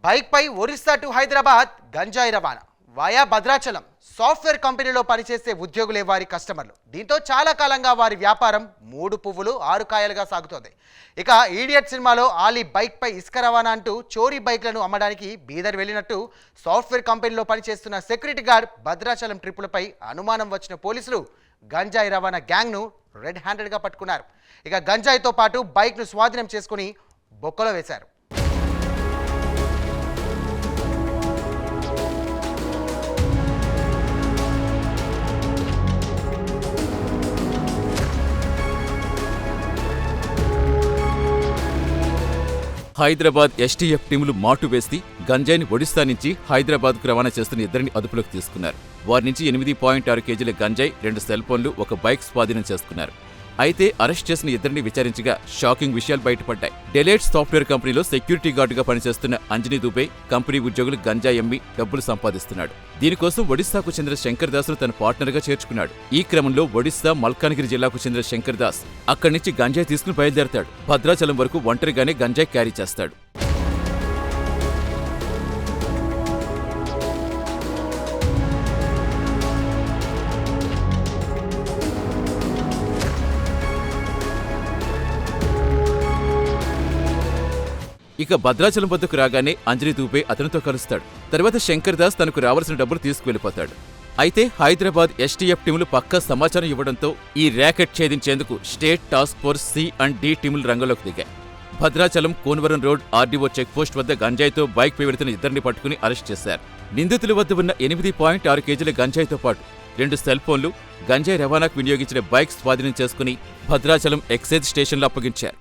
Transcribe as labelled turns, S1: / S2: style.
S1: Bike పై Orissa to Hyderabad గంజాయి రవాణా వాయా భద్రాచలం. సాఫ్ట్వేర్ కంపెనీలో పనిచేసే ఉద్యోగులే వారి కస్టమర్లు. దీంతో చాలా కాలంగా వారి వ్యాపారం 3 పువ్వులు 6 కాయలుగా సాగుతోంది. ఇక ఈడియట్ సినిమాలో ఆలీ బైక్ పై ఇసుక రవాణా అంటూ చోరీ బైక్లను అమ్మడానికి బీదర్ వెళ్ళినట్టు సాఫ్ట్వేర్ కంపెనీలో పనిచేస్తున్న సెక్యూరిటీ గార్డ్ భద్రాచలం ట్రిప్పులపై అనుమానం వచ్చిన పోలీసులు గంజాయి రవాణా గ్యాంగ్ను రెడ్ హ్యాండెడ్గా పట్టుకున్నారు. ఇక గంజాయితో పాటు బైక్ను స్వాధీనం చేసుకుని బొక్కలో వేశారు.
S2: హైదరాబాద్ ఎస్టీఎఫ్ టీములు మాటు వేసి గంజాయిని ఒడిశా నుంచి హైదరాబాద్కు రవాణా చేస్తున్న ఇద్దరిని అదుపులోకి తీసుకున్నారు. వారి నుంచి 8.6 కేజీల గంజాయి, 2 సెల్ ఫోన్లు, 1 బైక్ స్వాధీనం చేసుకున్నారు. అయితే అరెస్ట్ చేసిన ఇద్దరిని విచారించగా షాకింగ్ విషయాలు బయటపడ్డాయి. డెలైట్ సాఫ్ట్వేర్ కంపెనీలో సెక్యూరిటీ గార్డుగా పనిచేస్తున్న అంజనీ దుబే కంపెనీ ఉద్యోగులు గంజాయి అమ్మి డబ్బులు సంపాదిస్తున్నాడు. దీనికోసం ఒడిశాకు చెందిన శంకర్ దాస్ను తన పార్ట్నర్గా చేర్చుకున్నాడు. ఈ క్రమంలో ఒడిశా మల్కాన్గిరి జిల్లాకు చెందిన శంకర్ దాస్ అక్కడి నుంచి గంజాయి తీసుకుని బయలుదేరతాడు. భద్రాచలం వరకు ఒంటరిగానే గంజాయి క్యారీ చేస్తాడు. ఇక భద్రాచలం వద్దకు రాగానే అంజనీ దూబే అతనితో కలుస్తాడు. తర్వాత శంకర్ దాస్ తనకు రావాల్సిన డబ్బులు తీసుకువెళ్ళిపోతాడు. అయితే హైదరాబాద్ ఎస్టీఎఫ్ టీములు పక్కా సమాచారం ఇవ్వడంతో ఈ ర్యాకెట్ ఛేదించేందుకు స్టేట్ టాస్క్ ఫోర్స్ C&D టీములు రంగంలోకి దిగాయి. Bhadrachalam Konavaram road RDO checkpost వద్ద గంజాయితో బైక్ పై వెళుతున్న ఇద్దరిని పట్టుకుని అరెస్ట్ చేశారు. నిందితుల వద్ద ఉన్న 8.6 కేజీల గంజాయితో పాటు 2 సెల్ ఫోన్లు, గంజాయి రవాణాకు వినియోగించిన బైక్ స్వాధీనం చేసుకుని భద్రాచలం ఎక్సైజ్ స్టేషన్లో అప్పగించారు.